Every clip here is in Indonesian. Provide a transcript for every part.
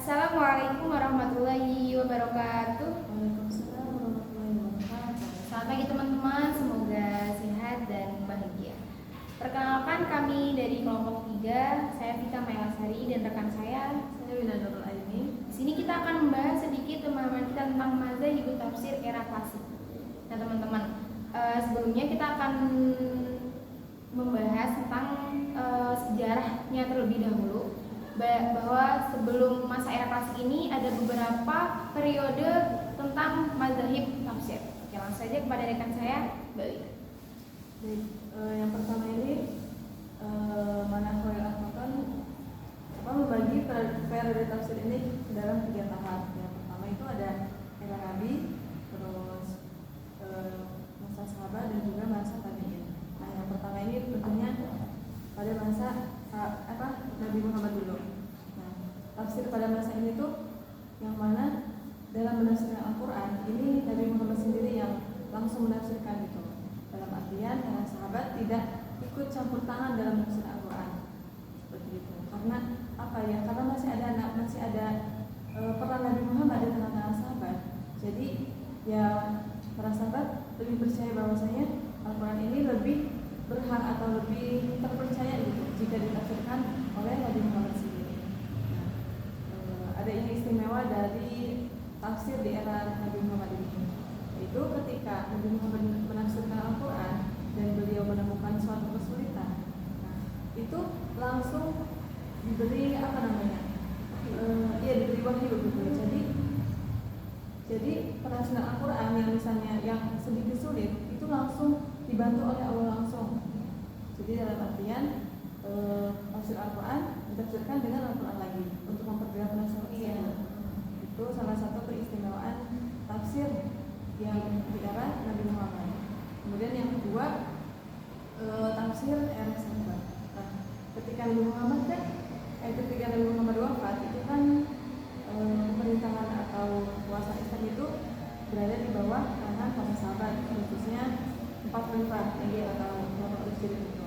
Assalamualaikum warahmatullahi wabarakatuh. Waalaikumsalam warahmatullahi wabarakatuh. Selamat pagi teman-teman, semoga sehat dan bahagia. Perkenalkan kami dari kelompok 3, saya Vika Mailasari dan rekan saya Wina Nurul Aini. Di sini kita akan membahas sedikit pemahaman kita tentang mazhabul tafsir era klasik. Nah teman-teman, sebelumnya kita akan membahas tentang sejarahnya terlebih dahulu, bahwa sebelum masa era klasik ini ada beberapa periode tentang mazhab tafsir. Oke, langsung saja kepada rekan saya, Mbak Wika. Baik, yang pertama ini Manahul Ahmakan membagi periode tafsir ini dalam 3 tahap. Yang pertama itu ada era Nabi, terus masa sahabat dan juga masa tabi'in. Nah, yang pertama ini tentunya pada masa Nabi Muhammad dulu. Nah, tafsir pada masa ini tuh yang mana dalam menafsirkan Al-Quran ini Nabi Muhammad sendiri yang langsung menafsirkan gitu. Dalam artian para sahabat tidak ikut campur tangan dalam menafsir Al-Quran seperti itu. Karena apa ya? Karena masih ada peran Nabi Muhammad di tengah-tengah sahabat. Jadi ya para sahabat lebih percaya bahwasanya Al-Quran ini lebih berhak atau lebih terpercaya gitu jika ditafsirkan oleh Nabi Muhammad sendiri. Nah, ada yang istimewa dari tafsir di era Nabi Muhammad ini, yaitu ketika Nabi Muhammad menafsirkan Al-Quran dan beliau menemukan suatu kesulitan, nah, itu langsung diberi diberi wahyu gitu. Jadi penafsiran Al-Quran yang misalnya yang sedikit sulit itu langsung dibantu oleh Allah langsung. Jadi dalam artian tafsir Al-Quran ditafsirkan dengan Al-Quran lagi untuk memperjelas penafsiran. Itu salah satu keistimewaan tafsir yang di era Nabi Muhammad. Kemudian yang kedua tafsir era sahabat. Nah, ketika Nabi Muhammad wafat itu kan pemerintahan atau kuasa Islam itu berada di bawah tangan para sahabat, khususnya 4 khalifah yang atau Rasul itu.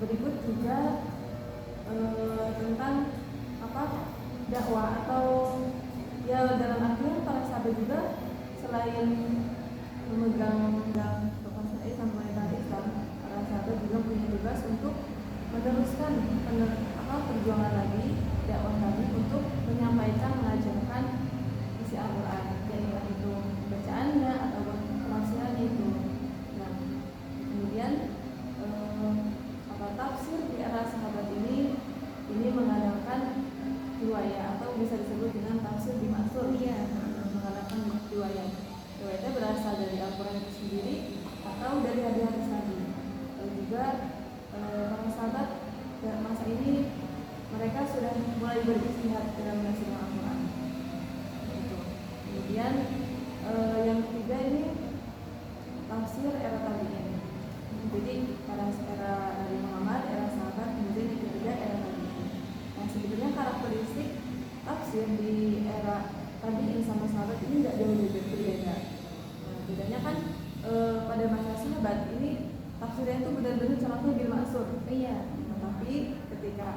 Berikut juga tentang dakwah atau ya dalam artian para sahabat juga selain memegang kekuasaan Islam, pemerintahan Islam, para sahabat juga punya tugas untuk meneruskan perjuangan lagi dakwah Nabi untuk menyampaikan, mengajarkan isi Al-Quran, yaitu itu bacaannya atau penafsirannya itu. Nah, kemudian tafsir di era sahabat ini mengandalkan riwayat atau bisa disebut dengan tafsir bimaksur. Mengandalkan riwayat. Riwayatnya berasal dari Al-Quran itu sendiri atau dari hadis-hadis Nabi. Lalu juga para sahabat masa ini mereka sudah mulai beristihad dalam menafsirkan Al-Quran. Kemudian yang ketiga ini tafsir era tabi'in. Jadi pada era Nabi Muhammad, era sahabat, kemudian yang ketiga era tabi'in. Nah, sebenarnya karakteristik tafsir di era tabi'in sama sahabat ini tidak jauh berbeda. Nah, bedanya kan pada masa sahabat ini tafsirnya itu benar-benar contohnya bil maksur. Nah, tapi ketika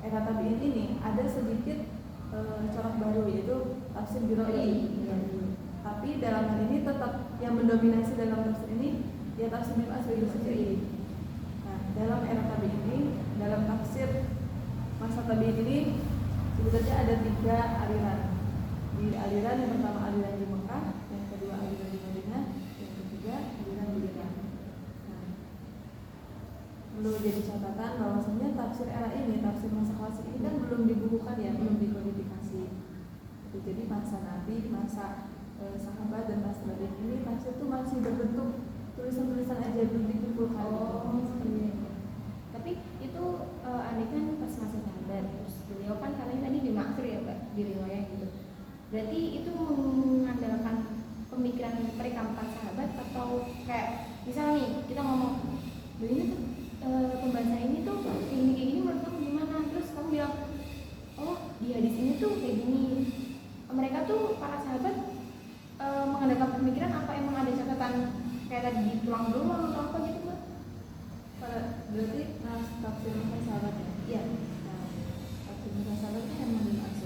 era tabi'in ini ada sedikit corak baru, yaitu tafsir biroi. Tapi dalam hal ini tetap yang mendominasi dalam tafsir ini ya tafsir bil maksur itu sendiri. Nah, dalam era tabi'in ini, dalam tafsir masa tabi'in ini sebenarnya ada 3 aliran. Di aliran yang pertama aliran di Mekah, yang kedua aliran di Madinah, yang ketiga aliran di Irak. Nah, perlu jadi catatan bahwasanya tafsir era ini, tafsir masa klasik ini kan belum dibukukan ya, belum dikodifikasi. Jadi masa Nabi, masa sahabat dan masa tabi'in ini tafsir itu masih berbentuk tulisan-tulisan aja, belum dikumpulkan. Seperti itu. Tapi itu aneh kan pas masa sahabat, terus beliau kan katanya tadi dimaksud ya Mbak, di riwayat gitu. Berarti itu mengandalkan pemikiran mereka 4 sahabat atau kayak misal nih kita ngomong begini tuh pembahasan ini tuh kayak gini menurut kamu gimana? Terus kamu bilang oh di hadis ini tuh kayak gini. Mereka tuh para sahabat mengandalkan pemikiran apa emang ada catatan kayak tadi ditulang doang atau apa gitu Mbak? Berarti tafsir masa sahabat ya? Iya. Nah, tafsir masa sahabat kan emang dimaksud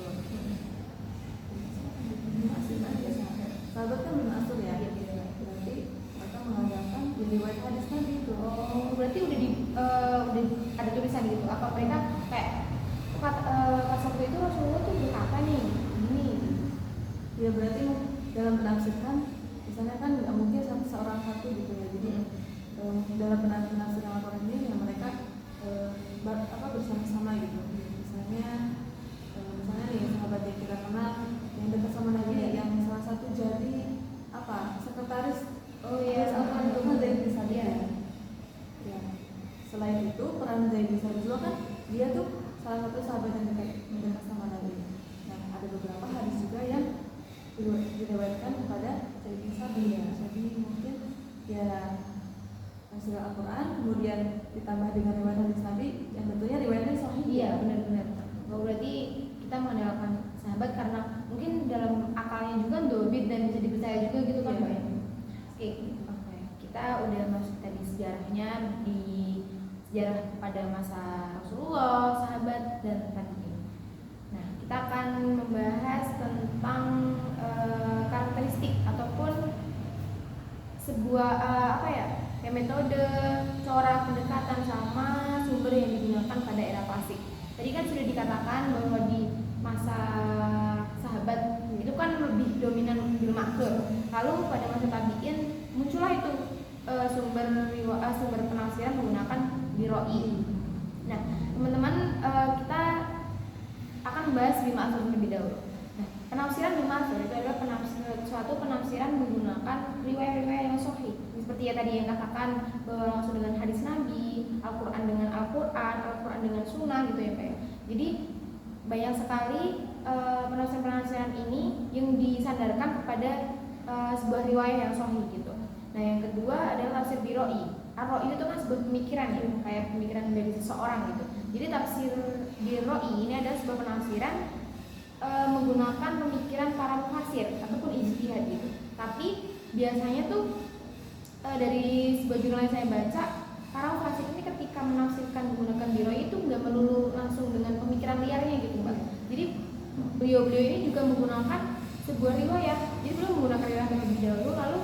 ya berarti dalam menafsirkan misalnya kan nggak mungkin seorang satu gitu ya, jadi dalam penafsiran Al-Quran ini ya mereka bersama-sama gitu. Misalnya nih sahabat yang kita kenal yang dekat sama Nabi yang salah satu jadi sekretaris Al-Quran itu kan Zaid bin Sabit ya. Selain itu peran Zaid bin Sabit juga kan dia tuh salah satu sahabat yang dekat sama Nabi. Nah ada beberapa hadis juga yang diriwayatkan kepada Zaid bin Sabit ya. Jadi mungkin ya tafsir Al-Quran kemudian ditambah dengan riwayat hadis Nabi yang tentunya riwayatnya sahih. Iya benar-benar. Berarti kita mengandalkan sahabat karena mungkin dalam akalnya juga dobit dan bisa dipercaya juga gitu kan Mbak. Oke. Kita udah masuk tadi sejarahnya di sejarah pada masa Rasulullah, sahabat dan tabi'in. Nah, kita akan membahas tentang karakteristik ataupun sebuah metode, corak pendekatan sama sumber yang digunakan pada era klasik. Tadi kan sudah dikatakan bahwa di masa sahabat itu kan lebih dominan bil maksur. Lalu pada masa tabi'in muncullah itu sumber penafsiran menggunakan biroi. Nah, teman-teman kita akan membahas bil maksur terlebih dahulu. Nah, penafsiran bil maksur itu adalah suatu penafsiran menggunakan riwayat-riwayat yang sahih. Seperti ya tadi yang katakan bahwa langsung dengan hadis Nabi, Al-Quran dengan Al-Quran, Al-Quran dengan Sunnah gitu ya Pak ya. Jadi banyak sekali penafsiran ini yang disandarkan kepada sebuah riwayat yang sahih gitu. Nah yang kedua adalah tafsir biroi. Ar-Ra'i itu kan sebuah pemikiran ya, kayak pemikiran dari seseorang gitu. Jadi tafsir biroi ini adalah sebuah penafsiran menggunakan pemikiran para mufassir ataupun ijtihad gitu. Tapi biasanya tuh dari sebuah jurnal yang saya baca, para mufassir ini ketika menafsirkan menggunakan biroi itu nggak melulu langsung dengan pemikiran liarnya gitu Mbak. Jadi beliau-beliau ini juga menggunakan sebuah riwayat. Jadi beliau menggunakan riwayat terlebih dahulu lalu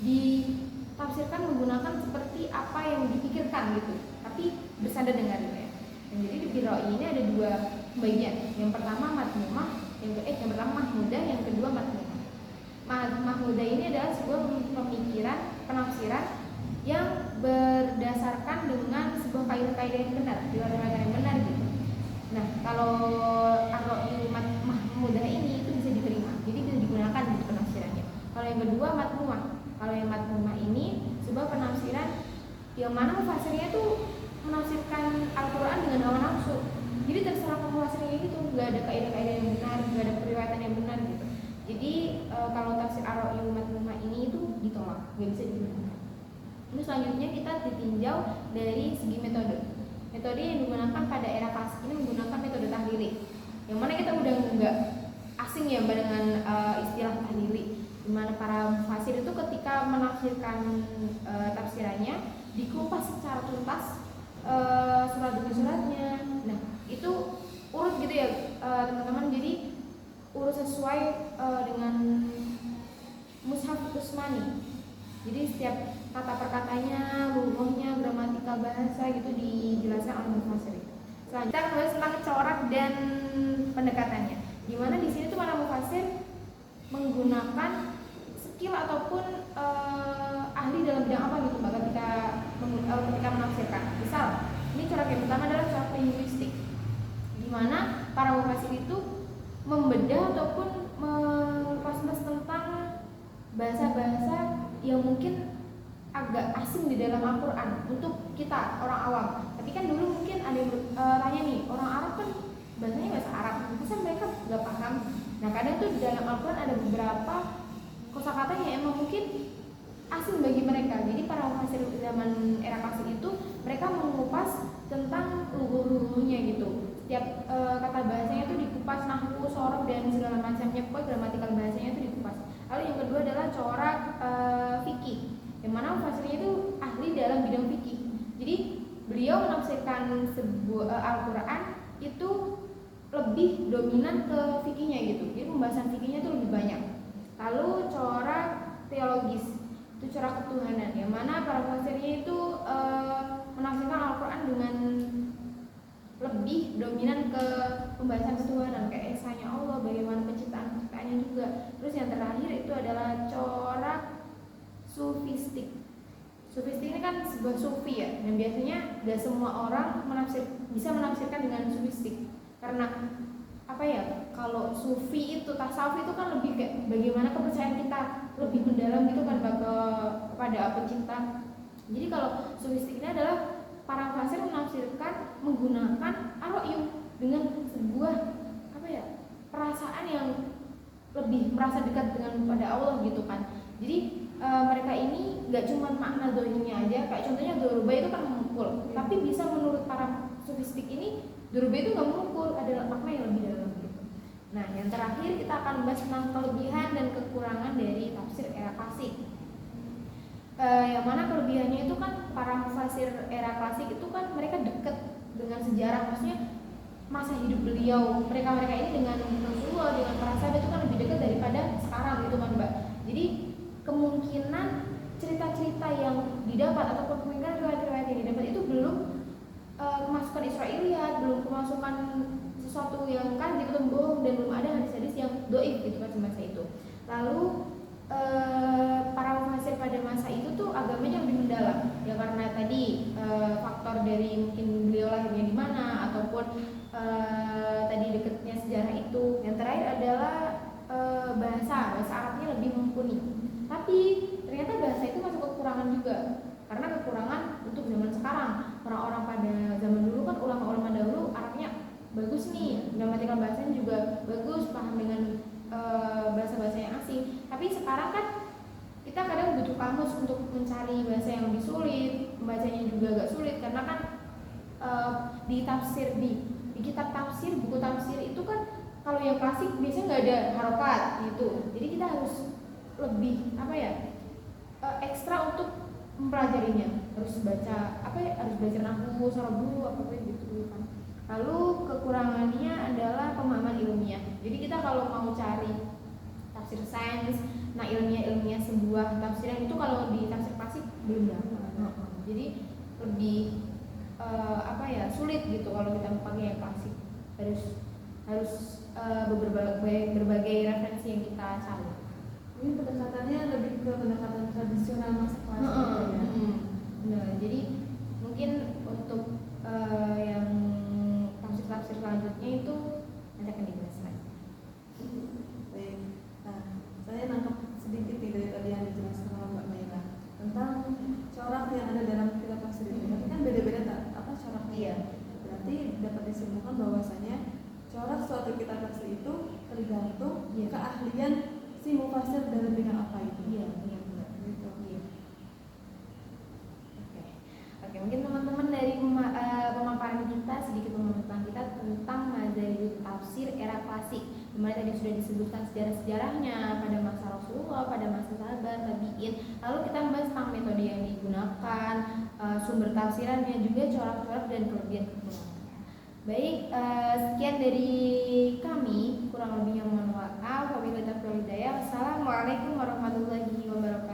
ditafsirkan menggunakan seperti apa yang dipikirkan gitu, tapi bersandar dengan riwayat. Dan jadi di biroi ini ada dua bagian. Yang pertama matmumah, yang pertama mahmudah, yang kedua matmumah. Mahmudah ini adalah sebuah pemikiran penafsiran yang berdasarkan dengan sebuah kaidah-kaidah yang benar, riwayat yang benar gitu. Nah, kalau ar-ra'yu mahmudah ini itu bisa diterima. Jadi bisa digunakan di penafsirannya. Kalau yang kedua matmumah. Kalau yang matmumah ini sebuah penafsiran yang mana mufassirnya itu menafsirkan Al-Quran dengan hawa nafsu. Jadi terserah mufassirnya gitu, nggak ada kaidah-kaidah yang benar, nggak ada periwayatan yang benar gitu. Jadi kalau tafsir ar-ra'yu matmumah ini itu ditolak, nggak bisa digunakan. Ini selanjutnya kita ditinjau dari segi metode. Metode yang digunakan pada era klasik ini menggunakan metode tahlili. Yang mana kita udah nggak asing ya Mbak dengan istilah tahlili. Di mana para mufassir itu ketika menafsirkan tafsirannya dikupas secara tuntas surat demi suratnya. Nah, itu urut gitu ya teman-teman. Jadi urut sesuai dengan mushaf Utsmani. Jadi setiap kata perkatanya, lughahnya, gramatikal bahasa gitu dijelaskan oleh mufassir. Selanjutnya kita akan bahas tentang corak dan pendekatannya. Di mana di sini tuh para mufassir menggunakan skill ataupun ahli dalam bidang apa gitu Mbak ketika menafsirkan. Misal, ini corak yang pertama adalah corak linguistik. Di mana para mufassir itu membedah ataupun mengupas tentang bahasa-bahasa yang mungkin agak asing di dalam Al-Quran untuk kita orang awam. Tapi kan dulu mungkin ada yang tanya nih, orang Arab kan bahasanya bahasa Arab, masa mereka nggak paham? Nah kadang tuh di dalam Al-Quran ada beberapa kosakata yang emang mungkin asing bagi mereka. Jadi para mufassir zaman era klasik itu mereka mengupas tentang lughah-lughahnya gitu. Setiap kata bahasanya itu dikupas, nahwu, sorof dan segala macamnya, pokoknya gramatikal bahasanya itu dikupas. Lalu yang kedua adalah corak fikih, yang mana mufassirnya itu ahli dalam bidang fikih. Jadi beliau menafsirkan sebuah Al-Quran itu lebih dominan ke fikihnya gitu. Jadi pembahasan fikihnya itu lebih banyak. Lalu corak teologis, itu corak ketuhanan, yang mana para mufassirnya itu menafsirkan Al-Quran dengan lebih dominan ke pembahasan ketuhanan, kayak esanya Allah, bagaimana penciptaan kita pemakaiannya juga. Terus yang terakhir itu adalah corak sufistik. Sufistik ini kan sebuah sufi ya, dan biasanya tidak semua orang bisa menafsirkan dengan sufistik. Karena apa ya? Kalau sufi itu tasawuf itu kan lebih kayak bagaimana kepercayaan kita lebih mendalam gitu kan kepada pencipta. Jadi kalau sufistik ini adalah para fasir menafsirkan menggunakan ar-ra'yu dengan sebuah apa ya? Perasaan yang lebih merasa dekat dengan pada Allah gitu kan. Jadi mereka ini nggak cuma makna dohirnya aja, kayak contohnya doruba itu kan memukul, tapi bisa menurut para sufistik ini doruba itu nggak memukul, ada makna yang lebih dalam gitu. Nah yang terakhir kita akan bahas tentang kelebihan dan kekurangan dari tafsir era klasik. Yang mana kelebihannya itu kan para mufasir era klasik itu kan mereka dekat dengan sejarah, maksudnya masa hidup beliau, mereka ini dengan Rasulullah, dengan para sahabat itu kan lebih dekat daripada sekarang gitu kan Mbak. Jadi kemungkinan cerita-cerita yang didapat ataupun kemungkinan riwayat-riwayat yang didapat itu belum kemasukan Israiliyat, belum kemasukan sesuatu yang kan gitu bohong, dan belum ada hadis-hadis yang doif gitu kan semasa itu. Lalu para mufasir pada masa itu tuh agamanya lebih mendalam ya, karena tadi faktor dari mungkin beliau lahirnya di mana ataupun tadi dekatnya sejarah itu. Yang terakhir adalah bahasa Arabnya lebih mumpuni. Tapi ternyata bahasa itu masuk kekurangan juga, karena kekurangan untuk zaman sekarang. Orang-orang pada zaman dulu kan ulama-ulama dahulu Arabnya bagus nih, gramatikal bahasanya juga bagus, paham dengan bahasa-bahasa yang asing. Tapi sekarang kan kita kadang butuh kamus untuk mencari bahasa yang lebih sulit, membacanya juga agak sulit, karena kan di tafsir di kitab tafsir, buku tafsir itu kan kalau yang klasik biasanya nggak ada harokat gitu. Jadi kita harus lebih apa ya, ekstra untuk mempelajarinya, harus baca apa ya, harus belajar nahwu, sorobu, apa gitu kan. Lalu kekurangannya adalah pemahaman ilmiah. Jadi kita kalau mau cari tafsir sains, nah ilmiah sebuah tafsiran itu kalau di tafsir klasik belum dapat. Jadi lebih apa ya, sulit gitu kalau kita pakai yang klasik. Harus berbagai referensi yang kita cari. Ini pendekatannya lebih ke pendekatan tradisional masa klasik ya. Nah, jadi mungkin untuk yang tafsir selanjutnya itu nanti akan dibahas lagi. Baik. Nah, saya nangkep sedikit nih dari tadi yang dijelaskan oleh Mbak Maira tentang corak yang ada dalam kitab tafsir itu. Tapi kan beda-beda apa coraknya. Iya. Berarti dapat disimpulkan bahwasanya corak suatu kitab tafsir itu tergantung keahlian si mufasir dalam bidang apa itu. Iya, benar. Gitu. Iya. Oke, mungkin teman-teman dari pemaparan kita, sedikit pemaparan kita tentang mazhabul tafsir era klasik. Dimana tadi sudah disebutkan sejarah-sejarahnya pada masa Rasulullah, pada masa sahabat, tabi'in. Lalu kita membahas tentang metode yang digunakan, sumber tafsirannya, juga corak-corak dan kelebihan kekurangannya. Baik, sekian dari kami, kurang lebihnya mohon maaf. Wabillahi taufiq wal hidayah. Wassalamualaikum warahmatullahi wabarakatuh.